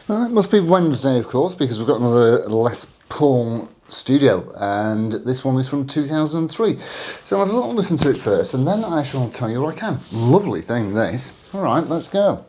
It must be Wednesday, of course, because we've got another Les Paul Studio, and this one is from 2003. So I've a little listen to it first, and then I shall tell you what I can. Lovely thing, this. All right, let's go.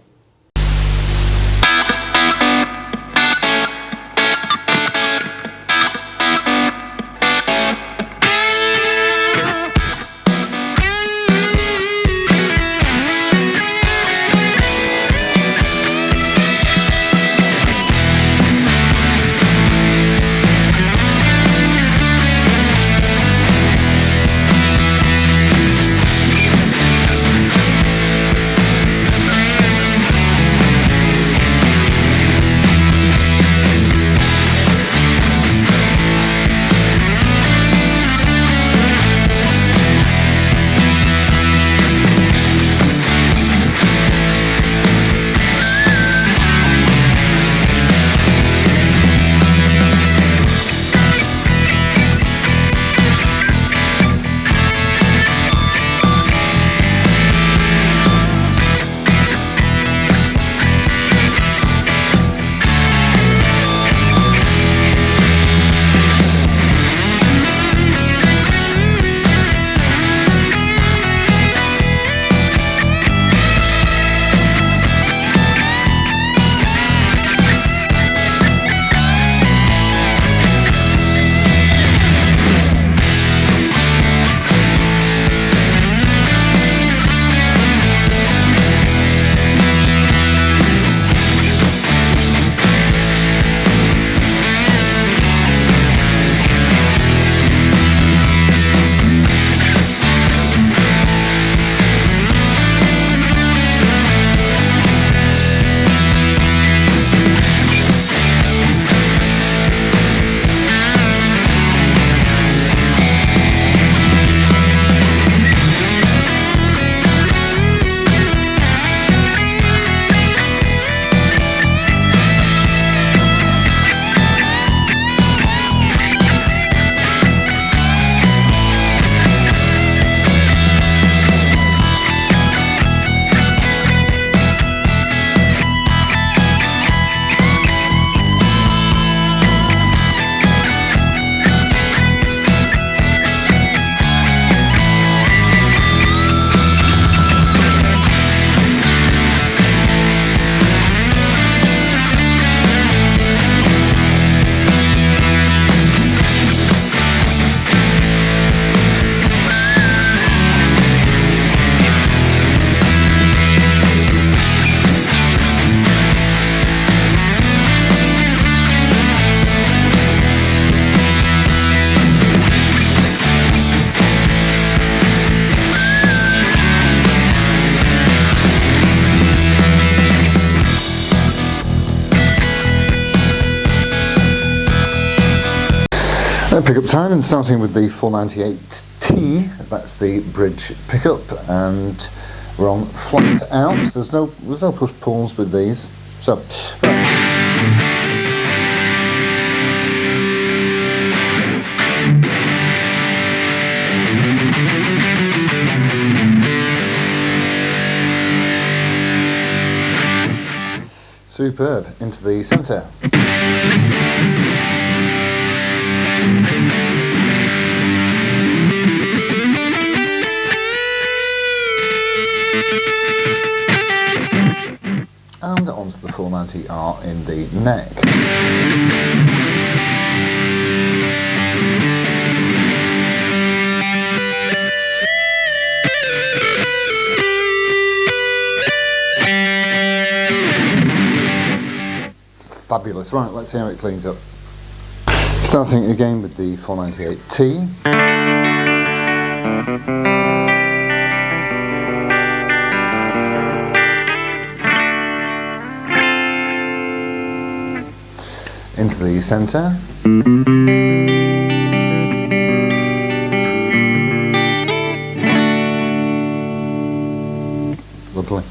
Pickup time, and starting with the 498T, that's the bridge pickup, and we're on flat out. There's no push pulls with these. So superb, into the centre. And onto the 490R in the neck. Fabulous. Right, let's see how it cleans up. Starting again with the 498T. Into the centre. Lovely.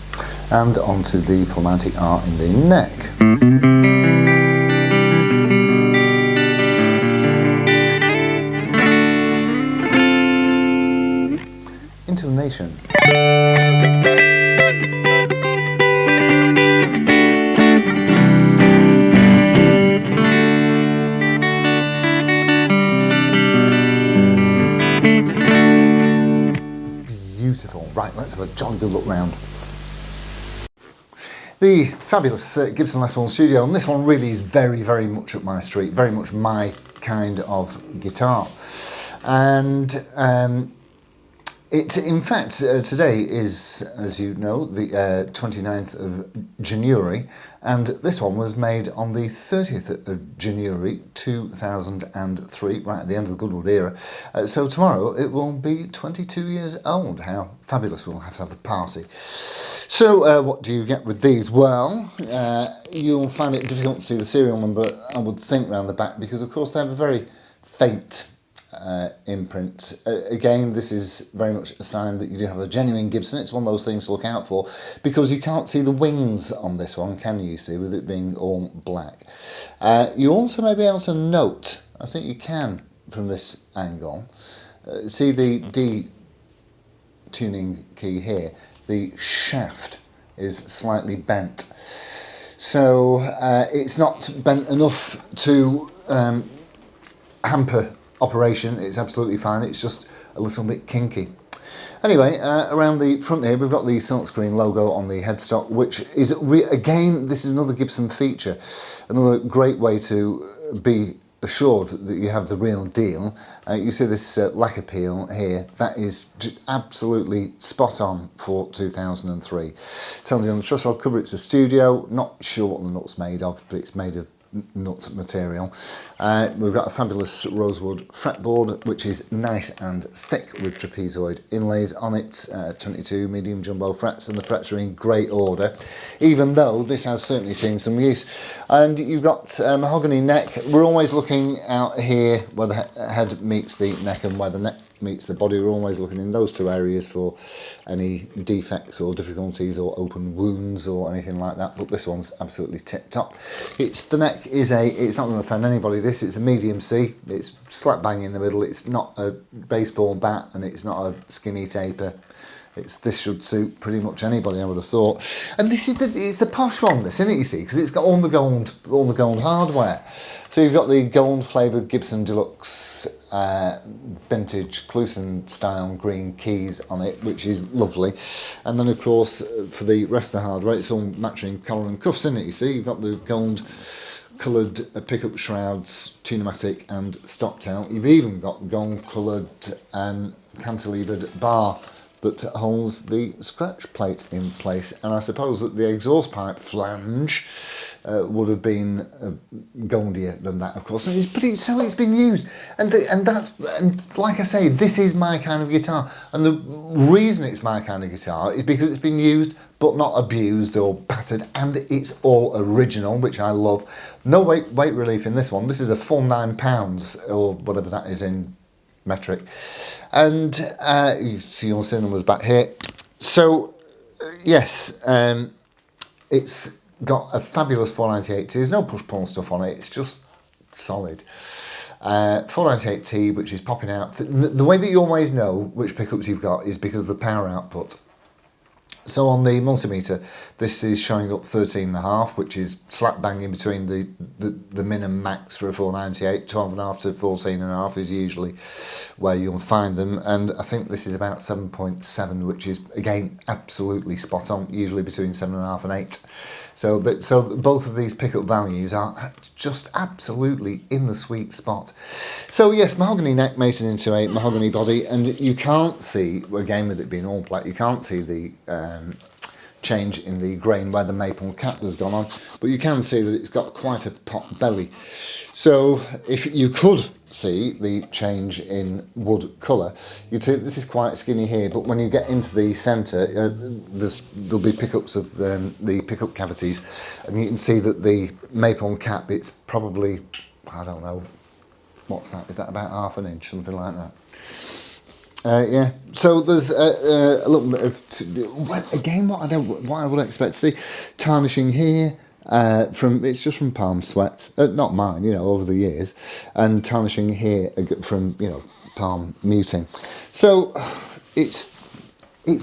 And onto the 490R in the neck. Intonation. let's have a jolly good look round. The fabulous Gibson Les Paul Studio, and this one really is very, very much up my street, very much my kind of guitar. And in fact, today is, as you know, the 29th of January, and this one was made on the 30th of January 2003, right at the end of the Goodwood era. So tomorrow it will be 22 years old. How fabulous, we'll have to have a party. So what do you get with these? Well, you'll find it difficult to see the serial number, I would think, around the back, because of course they have a very faint imprint. Again, this is very much a sign that you do have a genuine Gibson. It's one of those things to look out for, because you can't see the wings on this one, can you see, with it being all black. You also may be able to note, I think you can from this angle, see the D tuning key here. The shaft is slightly bent, so it's not bent enough to hamper operation. It's absolutely fine, it's just a little bit kinky. Anyway, around the front here we've got the silkscreen logo on the headstock, which is again, this is another Gibson feature, another great way to be assured that you have the real deal. You see this lacquer peel here, that is absolutely spot on for 2003. Tells you on the truss rod cover it's a Studio, not sure what the nut's made of, but it's made of nut material. We've got a fabulous rosewood fretboard, which is nice and thick with trapezoid inlays on it, 22 medium jumbo frets, and the frets are in great order, even though this has certainly seen some use. And you've got mahogany neck. We're always looking out here where the head meets the neck and where the neck meets the body. We're always looking in those two areas for any defects or difficulties or open wounds or anything like that, but this one's absolutely tip top. The neck is it's not going to offend anybody, this, it's a medium C, it's slap bang in the middle, it's not a baseball bat and it's not a skinny taper. This should suit pretty much anybody, I would have thought. And this is it's the posh one, this, isn't it, you see, because it's got all the gold hardware. So you've got the gold flavoured Gibson Deluxe vintage Clusen style green keys on it, which is lovely. And then of course for the rest of the hardware it's all matching collar and cuffs, isn't it, you see. You've got the gold coloured pickup shrouds, tunematic and stop tail. You've even got gold coloured cantilevered bar that holds the scratch plate in place, and I suppose that the exhaust pipe flange would have been goldier than that, of course. But it's been used, and like I say, this is my kind of guitar, and the reason it's my kind of guitar is because it's been used but not abused or battered, and it's all original, which I love. No weight relief in this one. This is a full £9 or whatever that is in metric, and you see your serial numbers back here. So yes, it's got a fabulous 498T. There's no push-pull stuff on it, it's just solid. 498T, which is popping out. The way that you always know which pickups you've got is because of the power output. So on the multimeter, this is showing up 13.5, which is slap bang in between the min and max for a 498. 12.5 to 14.5 is usually where you'll find them, and I think this is about 7.7, which is again absolutely spot on, usually between 7.5 and 8. So both of these pickup values are just absolutely in the sweet spot. So yes, mahogany neck mason into a mahogany body, and you can't see, again with it being all black, you can't see the change in the grain where the maple cap has gone on, but you can see that it's got quite a pot belly. So if you could see the change in wood colour, you'd see this is quite skinny here, but when you get into the centre, there'll be pickups of the pickup cavities, and you can see that the maple cap, it's probably, I don't know, what's that? Is that about ½ an inch, something like that? Yeah, so there's a little bit of, again, what I would expect to see, tarnishing here. It's just from palm sweat, not mine, over the years, and tarnishing here from palm muting. So it's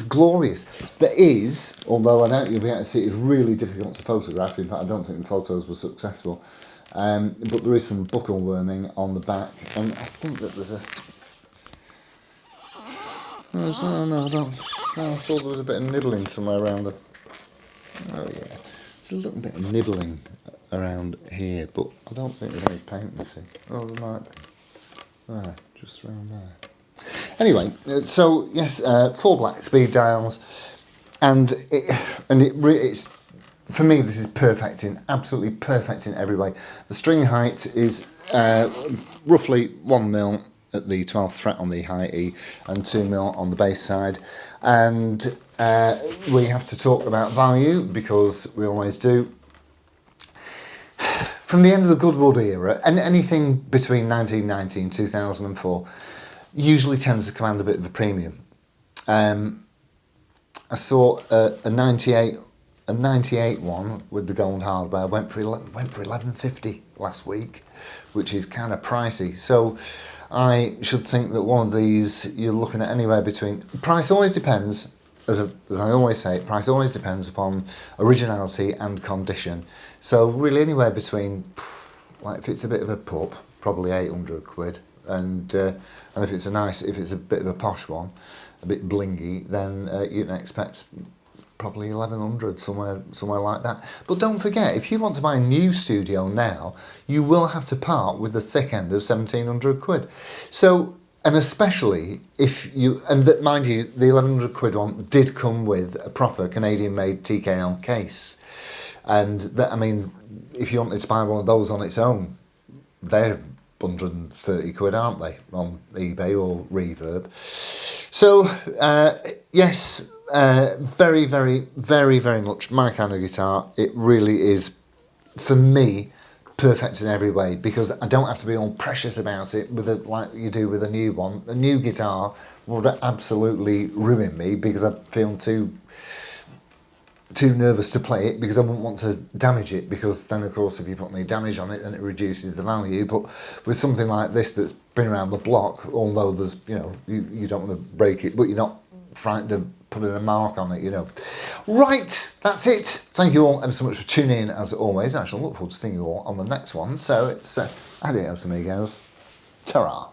glorious. There is, although I doubt you'll be able to see, it's really difficult to photograph. In fact, I don't think the photos were successful. But there is some buckle worming on the back, and I think that there's a. No, I don't. Oh, I thought there was a bit of nibbling somewhere around the... Oh yeah, there's a little bit of nibbling around here, but I don't think there's any paint missing. Oh, there might be. There, just around there. Anyway, so yes, 4 black speed dials, and it's, for me, this is perfect absolutely perfect in every way. The string height is roughly 1 mil at the 12th fret on the high E and 2 mil on the bass side. And we have to talk about value, because we always do. From the end of the Goodwood era, and anything between 1990 and 2004 usually tends to command a bit of a premium. I saw a 98 one with the gold hardware went for $11.50 last week, which is kind of pricey. So I should think that one of these you're looking at anywhere between. Price always depends, as I always say, price always depends upon originality and condition. So really anywhere between, like if it's a bit of a pup, probably 800 quid, and if it's a bit of a posh one, a bit blingy, then you can expect probably 1100, somewhere like that. But don't forget, if you want to buy a new studio now, you will have to part with the thick end of 1700 quid. So, and especially if you, and that, mind you, the 1100 quid one did come with a proper Canadian made TKL case. And that, I mean, if you wanted to buy one of those on its own, they're 130 quid, aren't they, on eBay or Reverb. So, yes, very, very, very, very much my kind of guitar. It really is, for me, perfect in every way, because I don't have to be all precious about it like you do with a new one. A new guitar would absolutely ruin me, because I feel too nervous to play it, because I wouldn't want to damage it, because then of course if you put any damage on it then it reduces the value. But with something like this that's been around the block, although there's, you know, you don't want to break it, but you're not frightened of putting a mark on it, you know. Right, that's it. Thank you all ever so much for tuning in as always. I shall look forward to seeing you all on the next one. So it's adios amigos. Ta-ra.